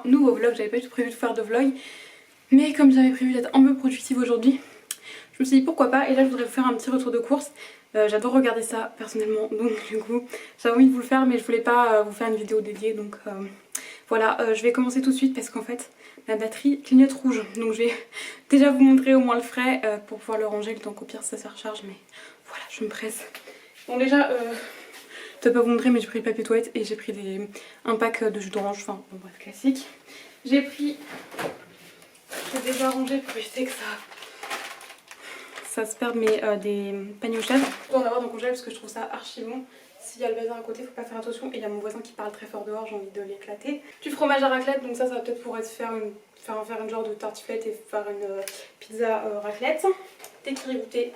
nouveau vlog. J'avais pas du tout prévu de faire de vlog, mais comme j'avais prévu d'être un peu productive aujourd'hui, je me suis dit pourquoi pas. Et là je voudrais vous faire un petit retour de course. J'adore regarder ça personnellement, donc du coup j'avais envie de vous le faire, mais je voulais pas vous faire une vidéo dédiée, donc voilà. Je vais commencer tout de suite parce qu'en fait ma batterie clignote rouge, donc je vais déjà vous montrer au moins le frais pour pouvoir le ranger le temps qu'au pire ça se recharge, mais voilà, je me presse. Bon déjà, je vais pas vous montrer, mais j'ai pris le papier toilette et j'ai pris un pack de jus d'orange, enfin bon, bref, classique. J'ai déjà rangé pour éviter que ça se perde, mais des paniers aux chèvres. Je dois en avoir dans le congèle parce que je trouve ça archi bon. S'il y a le bazar à côté, faut pas faire attention. Et il y a mon voisin qui parle très fort dehors, j'ai envie de l'éclater. Du fromage à raclette, donc ça va peut-être pour faire une genre de tartiflette et faire une pizza raclette. Des kirigoûtés.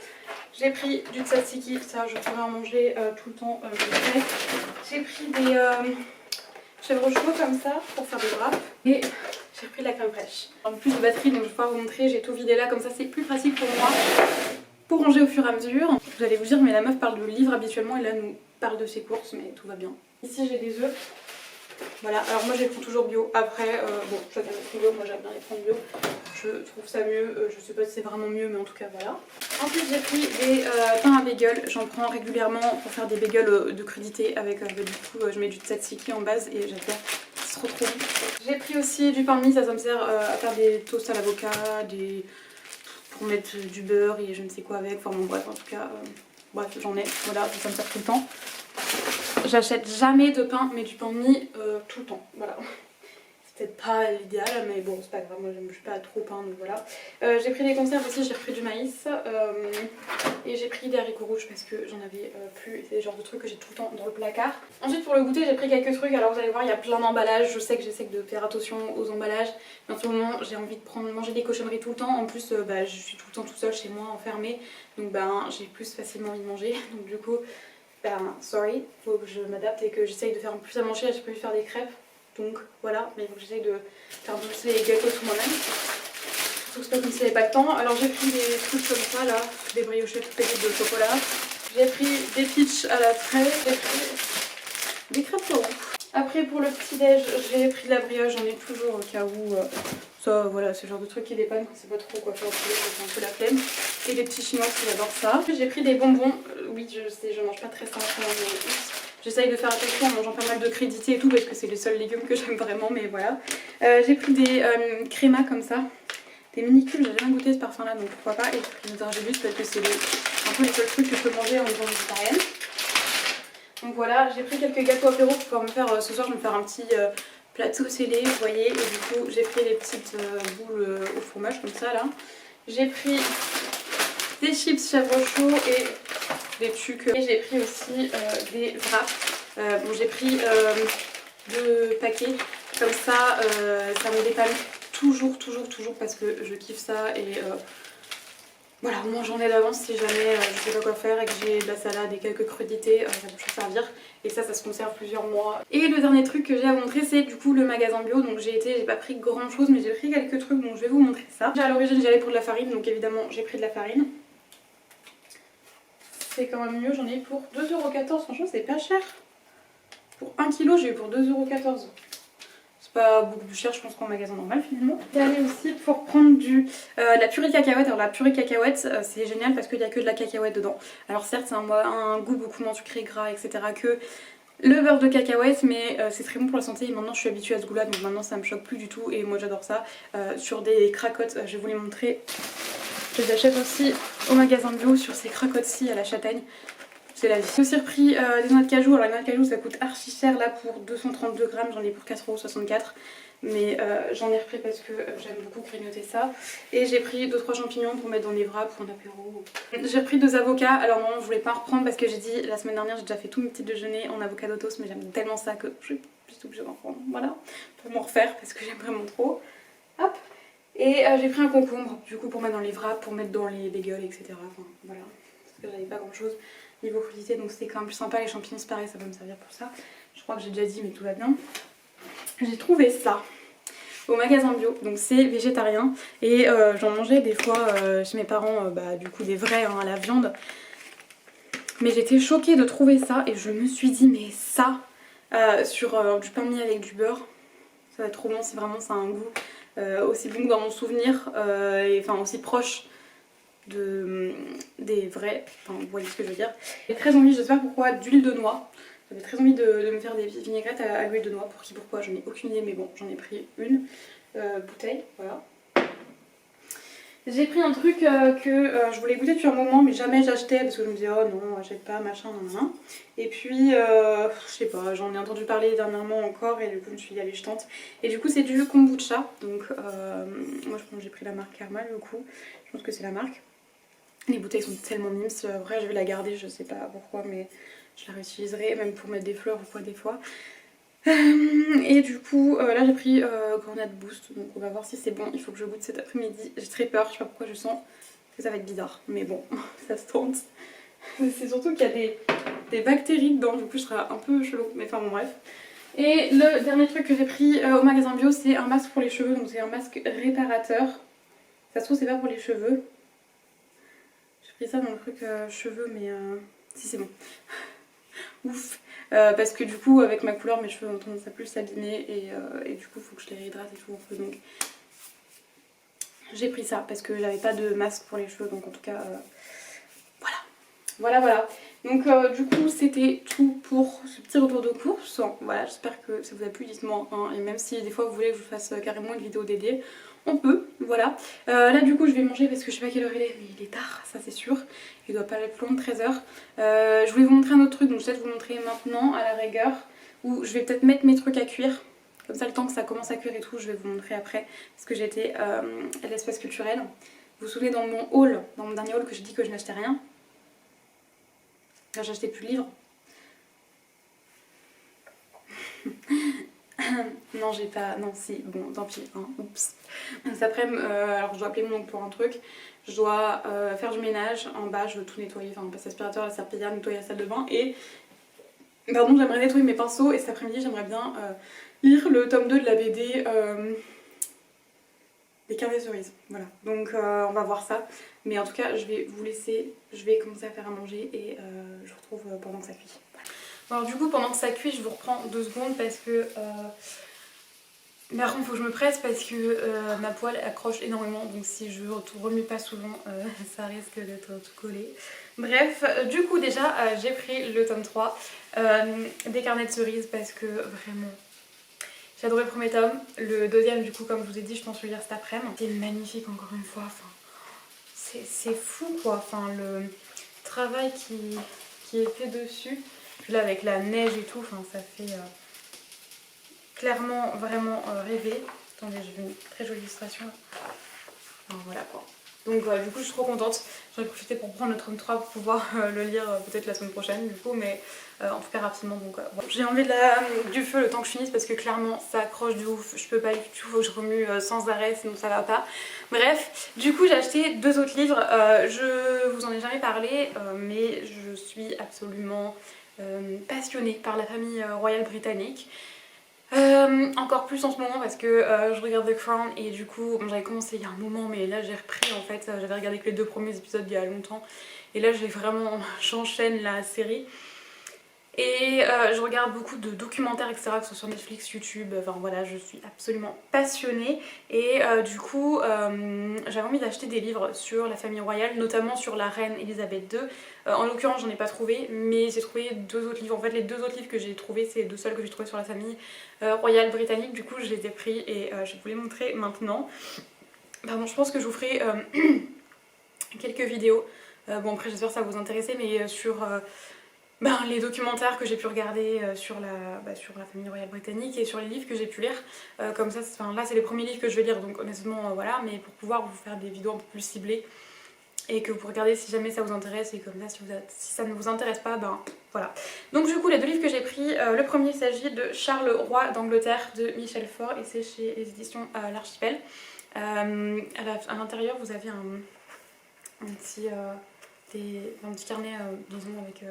J'ai pris du tzatziki, ça je pourrais en manger tout le temps. J'ai pris des chèvres chauds comme ça pour faire des wraps. Et j'ai pris de la crème fraîche. En plus de batterie, donc je vais pouvoir vous montrer, j'ai tout vidé là, comme ça c'est plus pratique pour moi pour ranger au fur et à mesure. Vous allez vous dire, mais la meuf parle de livres habituellement et là nous parle de ses courses, mais tout va bien. Ici j'ai des œufs. Voilà, alors moi je les prends toujours bio. Après, bon, chacun les prend bio, moi j'aime bien les prendre bio. Je trouve ça mieux, je sais pas si c'est vraiment mieux, mais en tout cas voilà. Ensuite j'ai pris des pains à bagel, j'en prends régulièrement pour faire des bagels de crudité avec du coup je mets du tzatziki en base et j'adore, c'est trop bon. J'ai pris aussi du pain de mie, ça me sert à faire des toasts à l'avocat, pour mettre du beurre et je ne sais quoi avec, enfin bon bref en tout cas, bref j'en ai, voilà, ça me sert tout le temps. J'achète jamais de pain, mais du pain de mie tout le temps, voilà. C'est peut-être pas l'idéal, mais bon c'est pas grave, moi je suis pas trop pain, donc voilà. J'ai pris des conserves aussi, j'ai repris du maïs et j'ai pris des haricots rouges parce que j'en avais plus, c'est le genre de trucs que j'ai tout le temps dans le placard. Ensuite pour le goûter j'ai pris quelques trucs, alors vous allez voir il y a plein d'emballages, je sais que j'essaie de faire attention aux emballages, mais en ce moment j'ai envie de manger des cochonneries tout le temps, en plus je suis tout le temps toute seule chez moi enfermée, donc j'ai plus facilement envie de manger, donc du coup sorry, faut que je m'adapte et que j'essaye de faire plus à manger, j'ai prévu faire des crêpes. Donc voilà, mais donc j'essaye de faire bosser les gâteaux tout moi-même. Surtout que c'est pas comme si j'avais pas le temps. Alors j'ai pris des trucs comme ça là, des briochets toutes petites de chocolat. J'ai pris des peach à la fraise, j'ai pris des crêpes au roux. Après pour le petit déj, j'ai pris de la brioche, j'en ai toujours au cas où. Ça voilà, c'est le genre de truc qui dépanne quand c'est pas trop quoi faire au poulet, c'est un peu la flemme. Et des petits chinois qui j'adore ça. J'ai pris des bonbons, oui je sais, je mange pas très sain, mais j'essaye de faire attention en mangeant pas mal de crédité et tout parce que c'est les seuls légumes que j'aime vraiment, mais voilà. J'ai pris des crémas comme ça, des mini-cubes, j'ai jamais goûté ce parfum là donc pourquoi pas. Et j'ai pris des argibus parce que c'est un peu les seuls trucs que je peux manger en étant végétarienne. Donc voilà, j'ai pris quelques gâteaux apéro pour pouvoir me faire, ce soir je vais me faire un petit plateau scellé, vous voyez. Et du coup j'ai pris les petites boules au fromage comme ça là. J'ai pris des chips chèvre chaud et des tucs. Et j'ai pris aussi des wraps. Bon, j'ai pris 2 paquets comme ça, ça me dépanne toujours parce que je kiffe ça et voilà, au moins j'en ai d'avance si jamais je sais pas quoi faire et que j'ai de la salade et quelques crudités, ça peut se servir et ça se conserve plusieurs mois. Et le dernier truc que j'ai à vous montrer c'est du coup le magasin bio, donc j'ai pas pris grand chose mais j'ai pris quelques trucs donc je vais vous montrer ça. À l'origine j'y allais pour de la farine donc évidemment j'ai pris de la farine. C'est quand même mieux, j'en ai eu pour 2,14€, franchement c'est pas cher. Pour 1 kg j'ai eu pour 2,14€. C'est pas beaucoup plus cher je pense qu'en magasin normal finalement. J'ai allé aussi pour prendre de la purée de cacahuètes. Alors la purée de cacahuètes c'est génial parce qu'il n'y a que de la cacahuète dedans. Alors certes c'est un goût beaucoup moins sucré, gras etc. que le beurre de cacahuète, mais c'est très bon pour la santé et maintenant je suis habituée à ce goût là donc maintenant ça me choque plus du tout et moi j'adore ça. Sur des cracottes, je vais vous les montrer. Je les achète aussi au magasin bio sur ces cracottes-ci à la châtaigne. C'est la vie. J'ai aussi repris des noix de cajou. Alors les noix de cajou ça coûte archi cher là pour 232 grammes. J'en ai pour 4,64€. Mais j'en ai repris parce que j'aime beaucoup grignoter ça. Et j'ai pris 2-3 champignons pour mettre dans les wraps pour un apéro. J'ai repris 2 avocats. Alors non je voulais pas en reprendre parce que j'ai dit la semaine dernière j'ai déjà fait tout mon petit déjeuner en avocat toast. Mais j'aime tellement ça que je suis juste obligée d'en prendre. Voilà. Pour m'en refaire parce que j'aime vraiment trop. Hop. Et j'ai pris un concombre du coup pour mettre dans les wraps, pour mettre dans les bagels etc. Enfin voilà. Parce que j'avais pas grand chose niveau crudité donc c'était quand même plus sympa. Les champignons c'est pareil, ça va me servir pour ça. Je crois que j'ai déjà dit mais tout va bien. J'ai trouvé ça au magasin bio, donc c'est végétarien et j'en mangeais des fois chez mes parents, du coup des vrais à la viande. Mais j'étais choquée de trouver ça et je me suis dit mais ça sur du pain de mie avec du beurre, Ça va être trop bon si vraiment ça a un goût aussi bon que dans mon souvenir, et enfin aussi proche des vrais, enfin vous voyez ce que je veux dire. J'ai très envie, je sais pas pourquoi, d'huile de noix. J'avais très envie de me faire des vinaigrettes à l'huile de noix. Pour qui, pourquoi, j'en ai aucune idée, mais bon, j'en ai pris une bouteille, voilà. J'ai pris un truc que je voulais goûter depuis un moment, mais jamais j'achetais parce que je me disais oh non, j'achète pas, machin, nan. Et puis, je sais pas, j'en ai entendu parler dernièrement encore et du coup je me suis dit allez, je tente. Et du coup, c'est du kombucha, donc moi je pense que j'ai pris la marque Karma du coup, je pense que c'est la marque. Les bouteilles sont tellement mimes, vrai je vais la garder, je sais pas pourquoi, mais je la réutiliserai même pour mettre des fleurs ou quoi des fois. Et du coup là j'ai pris Grenade Boost, donc on va voir si c'est bon, il faut que je goûte cet après-midi. J'ai très peur, je sais pas pourquoi, je sens que ça va être bizarre, mais bon, ça se tente. C'est surtout qu'il y a des bactéries dedans, du coup je serai un peu chelou, mais enfin bon bref. Et le dernier truc que j'ai pris au magasin bio, c'est un masque pour les cheveux, donc c'est un masque réparateur. Ça se trouve c'est pas pour les cheveux. J'ai pris ça dans le truc cheveux, mais si c'est bon. Ouf. Parce que du coup avec ma couleur mes cheveux ont tendance à plus s'abîmer et du coup il faut que je les réhydrate et tout un peu, donc j'ai pris ça parce que j'avais pas de masque pour les cheveux, donc en tout cas voilà. Donc du coup c'était tout pour ce petit retour de course. Voilà, j'espère que ça vous a plu, dites-moi hein. Et même si des fois vous voulez que je vous fasse carrément une vidéo dédiée, on peut, voilà. Là du coup je vais manger parce que je sais pas quelle heure il est, mais il est tard, ça c'est sûr. Il doit pas être plus long de 13 h. Je voulais vous montrer un autre truc, donc je vais peut-être vous montrer maintenant à la rigueur. Où je vais peut-être mettre mes trucs à cuire. Comme ça le temps que ça commence à cuire et tout, je vais vous montrer après. Parce que j'étais à l'espace culturel. Vous vous souvenez dans mon haul, dans mon dernier haul que j'ai dit que je n'achetais rien. Là j'achetais plus de livres. Non j'ai pas, non si, bon tant pis, hein. Oups. Cet après-midi, alors je dois appeler mon oncle pour un truc. Je dois faire du ménage en bas, je veux tout nettoyer, enfin passer l'aspirateur, la serpillière, nettoyer la salle de bain et... Pardon, j'aimerais nettoyer mes pinceaux et cet après-midi j'aimerais bien lire le tome 2 de la BD Les Carnets Cerises. Voilà, donc on va voir ça. Mais en tout cas je vais vous laisser, je vais commencer à faire à manger et je vous retrouve pendant que ça cuit. Alors du coup pendant que ça cuit je vous reprends 2 secondes parce que... Par contre faut que je me presse parce que ma poêle accroche énormément, donc si je remue pas souvent ça risque d'être tout collé. Bref, du coup déjà j'ai pris le tome 3 des Carnets de Cerises parce que vraiment j'ai adoré le premier tome. Le deuxième du coup comme je vous ai dit je pense le lire cet après-midi. C'est magnifique encore une fois, enfin, c'est fou quoi, enfin, le travail qui est fait dessus. Puis là avec la neige et tout, enfin, ça fait... clairement vraiment rêvé. Attendez, j'ai vu une très jolie illustration. Enfin, voilà quoi. Donc du coup je suis trop contente. J'en ai profité pour prendre le tome 3 pour pouvoir le lire peut-être la semaine prochaine du coup, mais en tout cas rapidement. Donc voilà. J'ai enlevé du feu le temps que je finisse parce que clairement ça accroche de ouf. Je peux pas du tout, faut que je remue sans arrêt sinon ça va pas. Bref, du coup j'ai acheté 2 autres livres. Je vous en ai jamais parlé mais je suis absolument passionnée par la famille royale britannique. Encore plus en ce moment parce que je regarde The Crown et du coup bon, j'avais commencé il y a un moment mais là j'ai repris en fait, j'avais regardé que les 2 premiers épisodes il y a longtemps et là j'ai vraiment, j'enchaîne la série et je regarde beaucoup de documentaires etc, que ce soit sur Netflix, YouTube, enfin voilà, je suis absolument passionnée et du coup j'avais envie d'acheter des livres sur la famille royale, notamment sur la reine Elisabeth II. En l'occurrence j'en ai pas trouvé mais j'ai trouvé 2 autres livres, en fait les 2 autres livres que j'ai trouvés c'est les 2 seuls que j'ai trouvés sur la famille royale britannique, du coup je les ai pris et je vais vous les montrer maintenant. Pardon, je pense que je vous ferai quelques vidéos, bon après j'espère que ça va vous intéresser, mais sur les documentaires que j'ai pu regarder sur la famille royale britannique et sur les livres que j'ai pu lire. Comme ça, là c'est les premiers livres que je vais lire donc honnêtement voilà, mais pour pouvoir vous faire des vidéos un peu plus ciblées et que vous regardez si jamais ça vous intéresse et comme ça si ça ne vous intéresse pas, ben voilà. Donc du coup les 2 livres que j'ai pris, le premier il s'agit de Charles Roi d'Angleterre de Michel Faure et c'est chez les éditions L'Archipel. À l'intérieur vous avez un petit carnet disons avec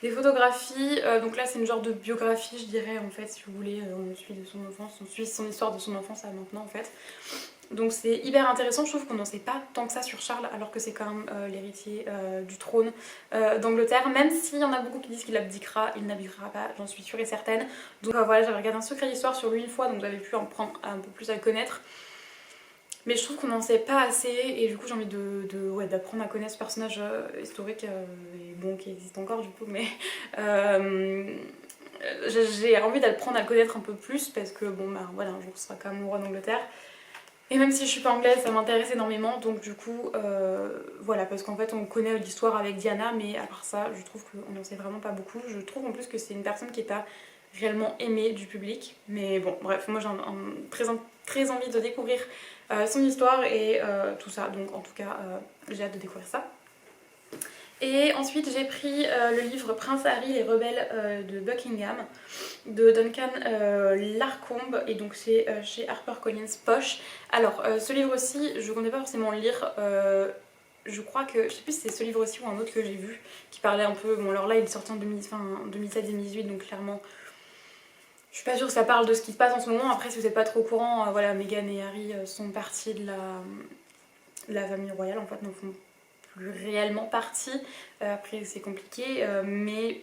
des photographies, donc là c'est une genre de biographie je dirais en fait si vous voulez, on suit de son enfance, on suit son histoire de son enfance à maintenant en fait. Donc c'est hyper intéressant, je trouve qu'on n'en sait pas tant que ça sur Charles alors que c'est quand même l'héritier du trône d'Angleterre. Même s'il y en a beaucoup qui disent qu'il abdiquera, il n'abdiquera pas, j'en suis sûre et certaine. Donc voilà, j'avais regardé un secret d'histoire sur lui une fois, donc j'avais pu en prendre un peu plus à le connaître. Mais je trouve qu'on n'en sait pas assez et du coup j'ai envie d'apprendre à connaître ce personnage historique et bon qui existe encore du coup, mais j'ai envie d'apprendre à le connaître un peu plus parce que bon bah voilà, un jour ce sera quand même le roi d'Angleterre. Et même si je suis pas anglaise, ça m'intéresse énormément, donc du coup, voilà, parce qu'en fait on connaît l'histoire avec Diana, mais à part ça, je trouve qu'on n'en sait vraiment pas beaucoup. Je trouve en plus que c'est une personne qui est pas réellement aimée du public, mais bon, bref, moi j'ai très envie de découvrir son histoire et tout ça, donc en tout cas, j'ai hâte de découvrir ça. Et ensuite j'ai pris le livre Prince Harry, les rebelles de Buckingham de Duncan Larcombe et donc c'est chez HarperCollins Poche. Alors ce livre aussi je ne comptais pas forcément le lire, je crois que, je sais plus si c'est ce livre aussi ou un autre que j'ai vu qui parlait un peu, bon alors là il est sorti en 2007-2018 donc clairement je suis pas sûre que ça parle de ce qui se passe en ce moment. Après si vous n'êtes pas trop au courant, voilà, Meghan et Harry sont partis de la famille royale, en fait n'en font plus réellement partie, après c'est compliqué, mais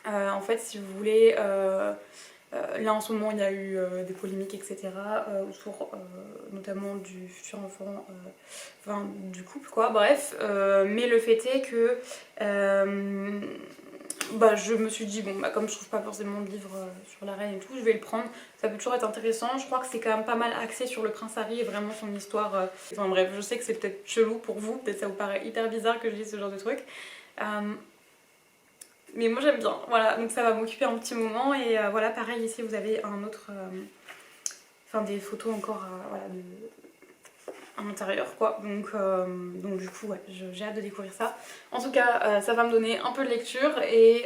en fait si vous voulez, là en ce moment il y a eu des polémiques etc. Autour notamment du futur enfant, enfin du couple quoi, bref, mais le fait est que bah, je me suis dit bon bah comme je trouve pas forcément de livre sur la reine et tout, je vais le prendre, ça peut toujours être intéressant. Je crois que c'est quand même pas mal axé sur le prince Harry et vraiment son histoire, enfin bref, je sais que c'est peut-être chelou pour vous, peut-être ça vous paraît hyper bizarre que je dise ce genre de truc, mais moi j'aime bien, voilà, donc ça va m'occuper un petit moment. Et voilà, pareil ici vous avez un autre, enfin des photos encore voilà, à l'intérieur quoi, donc du coup ouais, j'ai hâte de découvrir ça. En tout cas ça va me donner un peu de lecture et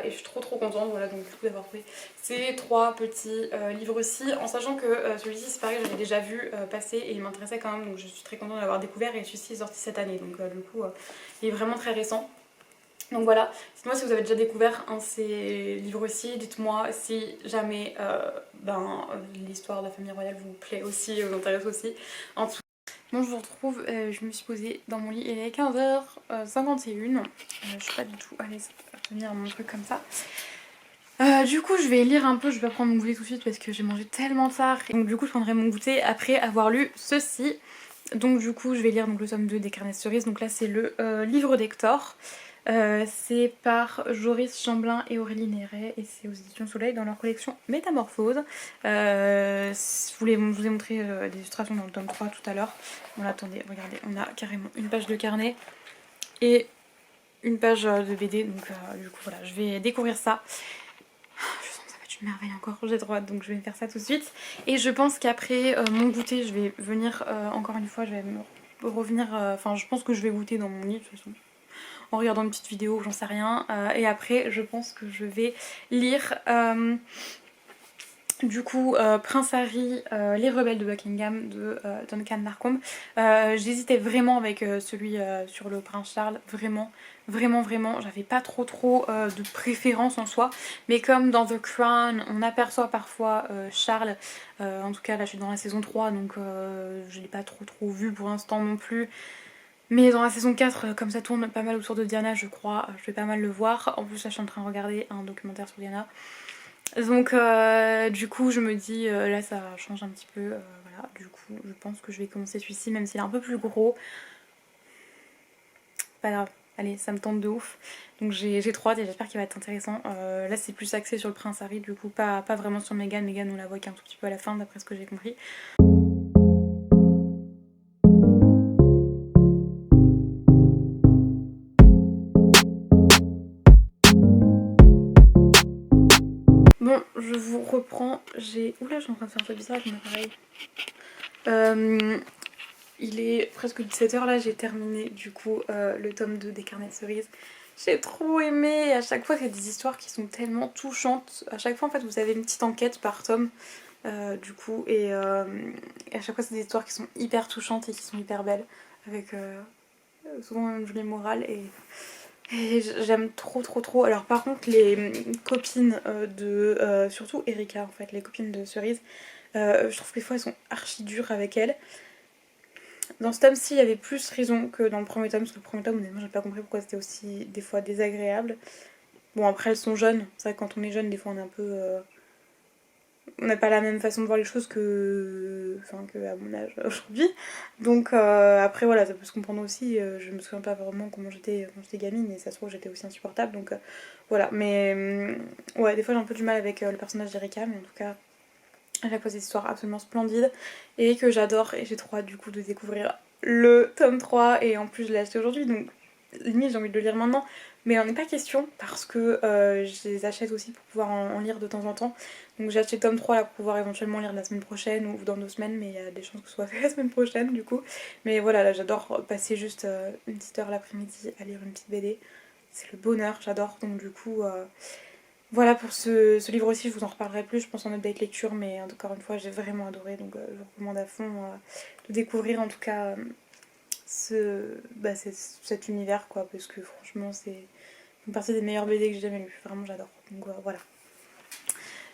je suis trop contente, voilà, donc du coup d'avoir trouvé ces trois petits livres-ci, en sachant que celui-ci c'est pareil, j'avais déjà vu passer et il m'intéressait quand même, donc je suis très contente de l'avoir découvert. Et celui-ci est sorti cette année, donc du coup il est vraiment très récent. Donc voilà, dites-moi si vous avez déjà découvert un de ces livres-ci, dites-moi si jamais l'histoire de la famille royale vous plaît aussi, vous intéresse aussi. En tout bon, je vous retrouve, je me suis posée dans mon lit, il est 15h51, je suis pas du tout à l'aise à tenir mon truc comme ça. Du coup je vais lire un peu, je vais pas prendre mon goûter tout de suite parce que j'ai mangé tellement tard. Donc du coup je prendrai mon goûter après avoir lu ceci. Donc du coup je vais lire donc, le tome 2 des Carnets de Cerises, donc là c'est le livre d'Hector. C'est par Joris Chamblin et Aurélie Néret et c'est aux éditions Soleil dans leur collection Métamorphose. Je vous ai montré des illustrations dans le tome 3 tout à l'heure. Bon là attendez, regardez, on a carrément une page de carnet et une page de BD, donc du coup voilà, je vais découvrir ça. Je sens que ça va être une merveille encore, j'ai trop hâte, donc je vais faire ça tout de suite. Et je pense qu'après mon goûter, je vais venir encore une fois, je vais me revenir, enfin je pense que je vais goûter dans mon lit de toute façon, en regardant une petite vidéo, j'en sais rien. Et après, je pense que je vais lire du coup Prince Harry, les rebelles de Buckingham de Duncan Larcombe. J'hésitais vraiment avec celui sur le prince Charles, vraiment, j'avais pas trop de préférence en soi, mais comme dans The Crown on aperçoit parfois Charles, en tout cas là je suis dans la saison 3 donc je l'ai pas trop vu pour l'instant non plus. Mais dans la saison 4, comme ça tourne pas mal autour de Diana, je crois, je vais pas mal le voir. En plus là je suis en train de regarder un documentaire sur Diana. Donc du coup je me dis, là ça change un petit peu, voilà. Du coup je pense que je vais commencer celui-ci, même s'il est un peu plus gros. Pas grave, allez, ça me tente de ouf. Donc j'ai trop hâte et j'espère qu'il va être intéressant. Là c'est plus axé sur le prince Harry, du coup pas vraiment sur Meghan. Meghan on la voit qu'un tout petit peu à la fin d'après ce que j'ai compris. Bon, je vous reprends, oula, je suis en train de faire un peu bizarre avec mon appareil. Il est presque 17h là, j'ai terminé du coup le tome 2 des Carnets de Cerises. J'ai trop aimé, à chaque fois c'est des histoires qui sont tellement touchantes. À chaque fois en fait vous avez une petite enquête par tome du coup et à chaque fois c'est des histoires qui sont hyper touchantes et qui sont hyper belles avec souvent une jolie morale et j'aime trop. Alors par contre les copines de surtout Erika en fait, les copines de Cerise, Je trouve que des fois elles sont archi dures avec elle. Dans ce tome-ci il y avait plus raison que dans le premier tome, parce que le premier tome honnêtement j'ai pas compris pourquoi c'était aussi des fois désagréable. Bon après elles sont jeunes, c'est vrai que quand on est jeune des fois on est un peu... on n'a pas la même façon de voir les choses que, enfin, que à mon âge aujourd'hui. Donc après voilà, ça peut se comprendre aussi. Je me souviens pas vraiment comment j'étais quand j'étais gamine, et ça se trouve j'étais aussi insupportable. Donc voilà, mais ouais, des fois j'ai un peu du mal avec le personnage d'Erika, mais en tout cas à chaque fois c'est une histoire absolument splendide et que j'adore, et j'ai trop hâte du coup de découvrir le tome 3, et en plus je l'ai acheté aujourd'hui donc limite j'ai envie de le lire maintenant, mais on n'est pas question parce que je les achète aussi pour pouvoir en lire de temps en temps. Donc j'ai acheté le tome 3 là pour pouvoir éventuellement lire la semaine prochaine ou dans 2 semaines, mais il y a des chances que ce soit fait la semaine prochaine du coup. Mais voilà, là j'adore passer juste une petite heure l'après-midi à lire une petite BD, c'est le bonheur, j'adore. Donc du coup voilà pour ce livre aussi, je vous en reparlerai plus je pense en update lecture, mais encore une fois j'ai vraiment adoré, donc je vous recommande à fond de découvrir en tout cas cet univers quoi, parce que franchement c'est une partie des meilleures BD que j'ai jamais lues, vraiment j'adore, donc voilà.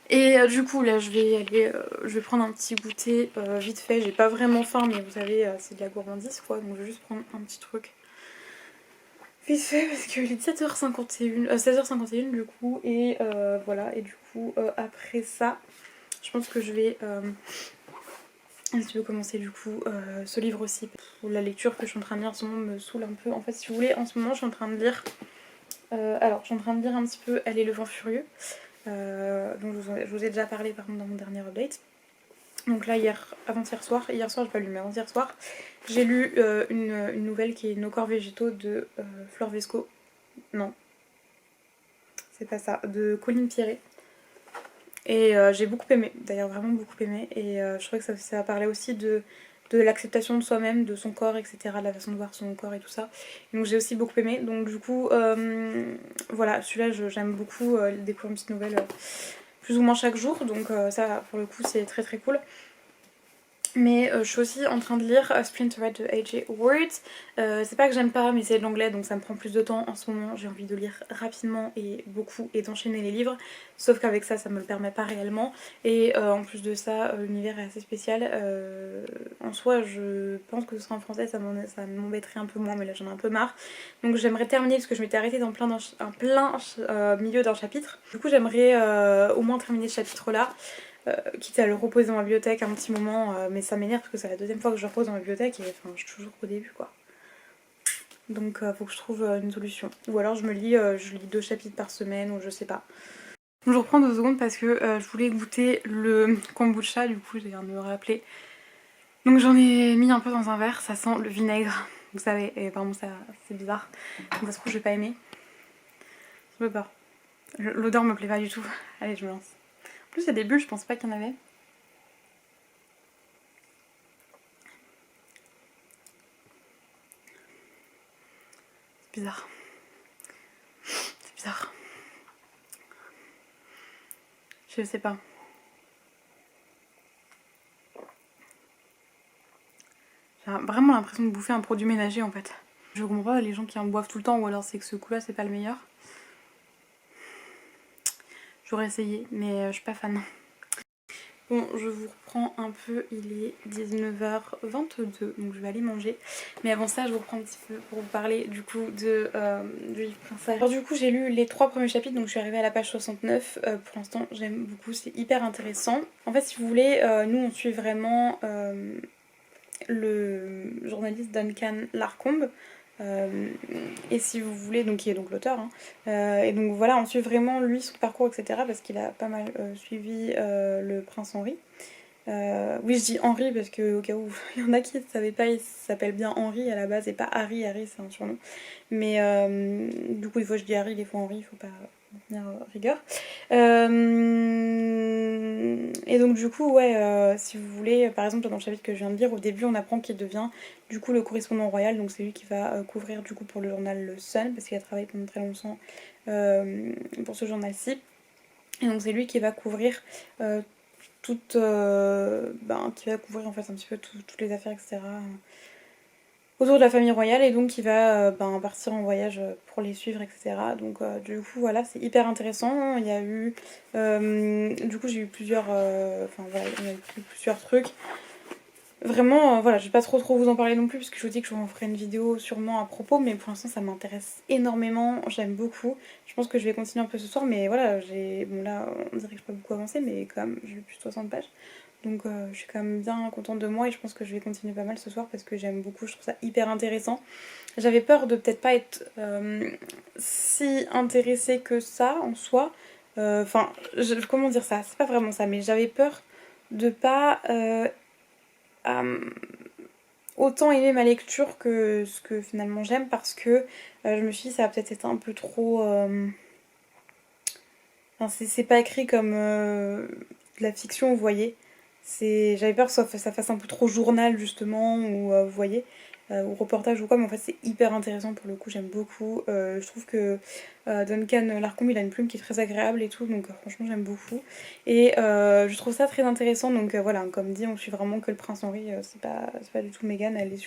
Et du coup là je vais aller, je vais prendre un petit goûter vite fait, j'ai pas vraiment faim mais vous savez c'est de la gourmandise quoi, donc je vais juste prendre un petit truc vite fait parce qu'il est 7h51, 16h51 du coup, et voilà, et du coup après ça je pense que je vais si tu veux commencer du coup ce livre aussi. La lecture que je suis en train de lire en ce moment me saoule un peu. En fait si vous voulez en ce moment je suis en train de lire alors je suis en train de lire un petit peu Elle et le vent furieux, dont je vous ai déjà parlé par contre dans mon dernier update. Donc là hier soir j'ai pas lu mais avant-hier soir j'ai lu une nouvelle qui est Nos corps végétaux de Flore Vesco. Non, c'est pas ça, de Colline Pierret. Et j'ai beaucoup aimé, d'ailleurs vraiment beaucoup aimé, et je trouvais que ça parlait aussi de l'acceptation de soi-même, de son corps, etc., de la façon de voir son corps et tout ça. Et donc j'ai aussi beaucoup aimé, donc du coup voilà, celui-là j'aime beaucoup découvrir une petite nouvelle plus ou moins chaque jour, donc ça pour le coup c'est très très cool. Mais je suis aussi en train de lire Splinter de A.J. Ward. C'est pas que j'aime pas, mais c'est de l'anglais donc ça me prend plus de temps en ce moment. J'ai envie de lire rapidement et beaucoup et d'enchaîner les livres. Sauf qu'avec ça, ça me le permet pas réellement. Et en plus de ça, l'univers est assez spécial. En soi, je pense que ce sera en français, ça m'embêterait un peu moins, mais là j'en ai un peu marre. Donc j'aimerais terminer parce que je m'étais arrêtée dans plein milieu d'un chapitre. Du coup, j'aimerais au moins terminer ce chapitre-là. Quitte à le reposer dans ma bibliothèque un petit moment, mais ça m'énerve parce que c'est la deuxième fois que je le repose dans ma bibliothèque et enfin, je suis toujours au début quoi. Donc faut que je trouve une solution. Ou alors je lis 2 chapitres par semaine ou je sais pas. Donc, je reprends 2 secondes parce que je voulais goûter le kombucha, du coup j'ai viens de me rappeler. Donc j'en ai mis un peu dans un verre, ça sent le vinaigre, vous savez, et vraiment ça c'est bizarre. Donc ça se trouve je vais pas aimer. Je veux pas. L'odeur me plaît pas du tout. Allez je me lance. En plus il y a des bulles, je pense pas qu'il y en avait. C'est bizarre. C'est bizarre. Je sais pas. J'ai vraiment l'impression de bouffer un produit ménager en fait. Je comprends pas les gens qui en boivent tout le temps, ou alors c'est que ce coup là c'est pas le meilleur. J'aurais essayé mais je suis pas fan. Bon, je vous reprends un peu, il est 19h22, donc je vais aller manger. Mais avant ça, je vous reprends un petit peu pour vous parler du coup du livre Princesse. Alors du coup, j'ai lu les 3 premiers chapitres, donc je suis arrivée à la page 69. Pour l'instant, j'aime beaucoup, c'est hyper intéressant. En fait, si vous voulez, nous on suit vraiment le journaliste Duncan Larcombe. Et si vous voulez, donc qui est donc l'auteur, hein, et donc voilà, on suit vraiment lui, son parcours, etc. parce qu'il a pas mal suivi le prince Henri. Oui, je dis Henri parce que au cas où il y en a qui ne savaient pas, il s'appelle bien Henri à la base et pas Harry. Harry c'est un surnom. Mais du coup, des fois je dis Harry, des fois Henri, il faut pas tenir rigueur. Et donc du coup, ouais, si vous voulez, par exemple dans le chapitre que je viens de lire, au début on apprend qu'il devient du coup le correspondant royal, donc c'est lui qui va couvrir du coup pour le journal Le Sun, parce qu'il a travaillé pendant très longtemps pour ce journal-ci. Et donc c'est lui qui va couvrir qui va couvrir en fait un petit peu toutes les affaires, etc. autour de la famille royale et donc il va partir en voyage pour les suivre, etc. Donc du coup voilà, c'est hyper intéressant. Il y a eu du coup j'ai eu plusieurs enfin voilà, on a eu plusieurs trucs. Vraiment, voilà, je vais pas trop vous en parler non plus parce que je vous dis que je vous en ferai une vidéo sûrement à propos, mais pour l'instant ça m'intéresse énormément, j'aime beaucoup. Je pense que je vais continuer un peu ce soir, mais voilà, bon là on dirait que je peux pas beaucoup avancer, mais quand même j'ai eu plus de 60 pages. Donc je suis quand même bien contente de moi et je pense que je vais continuer pas mal ce soir parce que j'aime beaucoup, je trouve ça hyper intéressant. J'avais peur de peut-être pas être si intéressée que ça en soi. Enfin, comment dire ça, c'est pas vraiment ça, mais j'avais peur de pas autant aimer ma lecture que ce que finalement j'aime parce que je me suis dit ça va peut-être être un peu trop... Enfin, c'est pas écrit comme de la fiction, vous voyez. J'avais peur que ça fasse un peu trop journal justement, ou vous voyez, ou reportage ou quoi, mais en fait c'est hyper intéressant pour le coup, j'aime beaucoup. Je trouve que Duncan Larcombe il a une plume qui est très agréable et tout, donc franchement j'aime beaucoup. Et je trouve ça très intéressant, donc voilà, comme dit, on suit vraiment que le prince Henri, c'est pas du tout Meghan, elle est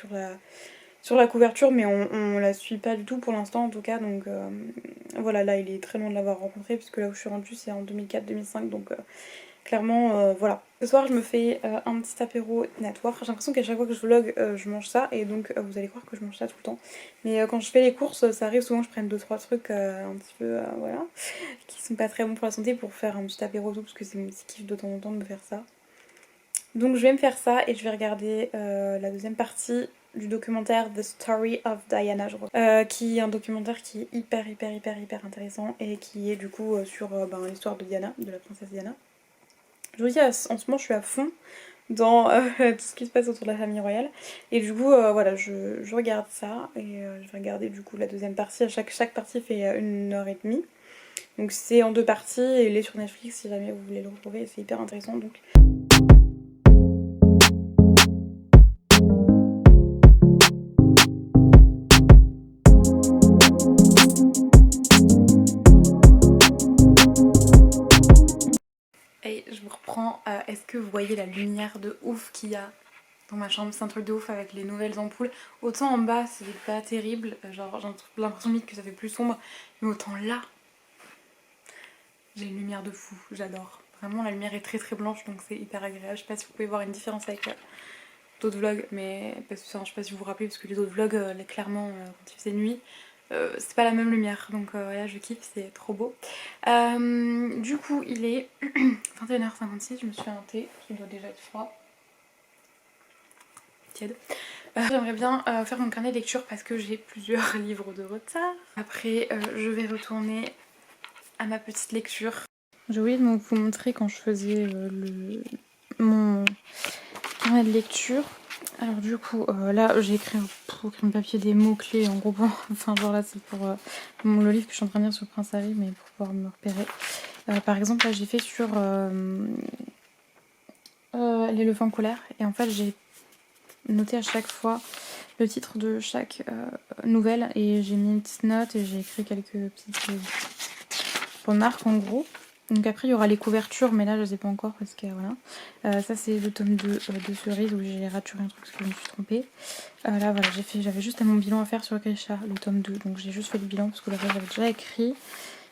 sur la couverture, mais on la suit pas du tout pour l'instant en tout cas, donc voilà, là il est très loin de l'avoir rencontré, puisque là où je suis rendue c'est en 2004-2005, donc clairement voilà. Ce soir je me fais un petit apéro dînatoire, j'ai l'impression qu'à chaque fois que je vlog je mange ça, et donc vous allez croire que je mange ça tout le temps, mais quand je fais les courses ça arrive souvent que je prenne 2-3 trucs un petit peu voilà, qui sont pas très bons pour la santé, pour faire un petit apéro tout, parce que c'est mon petit kiff de temps en temps de me faire ça. Donc je vais me faire ça et je vais regarder la deuxième partie du documentaire The Story of Diana, je crois, qui est un documentaire qui est hyper intéressant et qui est du coup sur l'histoire de Diana, de la princesse Diana. Je vous dis, en ce moment je suis à fond dans tout ce qui se passe autour de la famille royale, et du coup voilà, je regarde ça et je vais regarder du coup la deuxième partie. Chaque partie fait 1h30, donc c'est en 2 parties et il est sur Netflix si jamais vous voulez le retrouver, c'est hyper intéressant. Donc et je me reprends. Est-ce que vous voyez la lumière de ouf qu'il y a dans ma chambre? C'est un truc de ouf avec les nouvelles ampoules. Autant en bas c'est pas terrible, genre j'ai l'impression limite que ça fait plus sombre, mais autant là j'ai une lumière de fou, j'adore. Vraiment la lumière est très blanche, donc c'est hyper agréable. Je sais pas si vous pouvez voir une différence avec d'autres vlogs, mais parce que, je sais pas si vous vous rappelez, parce que les autres vlogs clairement quand il faisait nuit c'est pas la même lumière, donc voilà, je kiffe, c'est trop beau. Du coup il est 21h56, je me suis fait un thé qui doit déjà être froid, tiède. J'aimerais bien faire mon carnet de lecture parce que j'ai plusieurs livres de retard. Après je vais retourner à ma petite lecture. J'ai oublié de vous montrer quand je faisais mon carnet de lecture. Alors du coup là j'ai écrit au crayon de papier des mots clés en gros, enfin genre là c'est pour le livre que je suis en train de lire sur Prince Harry, mais pour pouvoir me repérer. Par exemple là j'ai fait sur l'éléphant en colère, et en fait j'ai noté à chaque fois le titre de chaque nouvelle et j'ai mis une petite note et j'ai écrit quelques petites remarques en gros. Donc après il y aura les couvertures, mais là je ne sais pas encore parce que voilà. Ça c'est le tome 2 de Cerise où j'ai raturé un truc parce que je me suis trompée. Là voilà, j'avais juste mon bilan à faire sur Grisha, le tome 2, donc j'ai juste fait le bilan parce que le reste j'avais déjà écrit.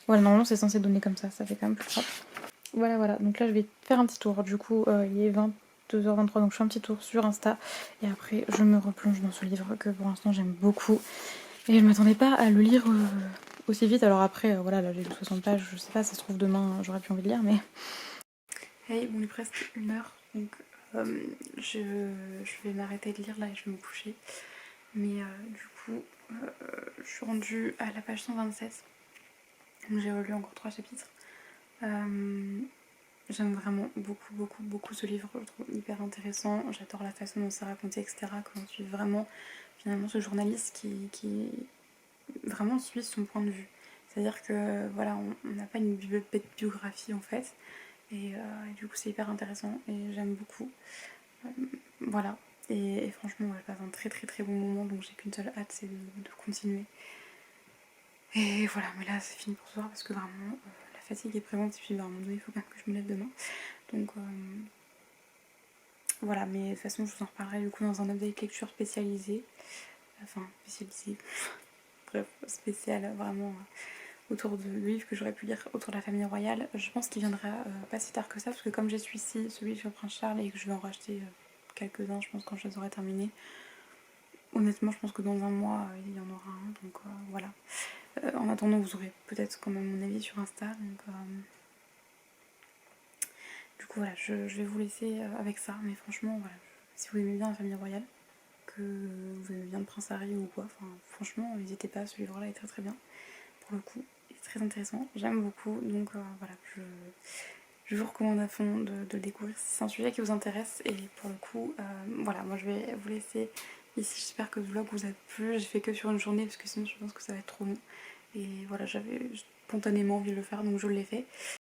Voilà, normalement c'est censé donner comme ça fait quand même plus propre. Voilà, donc là je vais faire un petit tour, du coup il est 22h23, donc je fais un petit tour sur Insta et après je me replonge dans ce livre que pour l'instant j'aime beaucoup et je m'attendais pas à le lire aussi vite. Alors après voilà, là j'ai lu 60 pages, je sais pas, ça se trouve demain j'aurais plus envie de lire, mais... Hey, bon il est presque 1h, donc je vais m'arrêter de lire là et je vais me coucher, mais du coup je suis rendue à la page 127, donc j'ai relu encore 3 chapitres. J'aime vraiment beaucoup ce livre, je le trouve hyper intéressant, j'adore la façon dont c'est raconté, etc. Comment on suit vraiment finalement ce journaliste qui vraiment suit son point de vue. C'est-à-dire que voilà, on n'a pas une biographie en fait, et du coup c'est hyper intéressant et j'aime beaucoup. Voilà, et franchement ouais, je passe un très bon moment, donc j'ai qu'une seule hâte, c'est de continuer. Et voilà, mais là c'est fini pour ce soir parce que vraiment la fatigue est présente, et puis à un moment donné il faut quand même que je me lève demain. Donc voilà, mais de toute façon je vous en reparlerai du coup dans un update lecture spécialisé. enfin spécialisé, bref, spécial vraiment autour de livres que j'aurais pu lire autour de la famille royale. Je pense qu'il viendra pas si tard que ça, parce que comme j'ai celui-ci, celui sur le Prince Charles, et que je vais en racheter quelques-uns, je pense, quand je les aurai terminés. Honnêtement, je pense que dans un mois, il y en aura un, donc voilà. En attendant, vous aurez peut-être quand même mon avis sur Insta, donc du coup voilà, je vais vous laisser avec ça, mais franchement, voilà, si vous aimez bien la famille royale, que vous aimez bien le Prince Harry ou quoi, enfin franchement, n'hésitez pas, ce livre-là est très très bien, pour le coup, il est très intéressant, j'aime beaucoup, donc voilà, je vous recommande à fond de le découvrir si c'est un sujet qui vous intéresse. Et pour le coup, voilà, moi je vais vous laisser ici. J'espère que ce vlog vous a plu. J'ai fait que sur une journée parce que sinon je pense que ça va être trop long. Et voilà, j'avais spontanément envie de le faire donc je l'ai fait.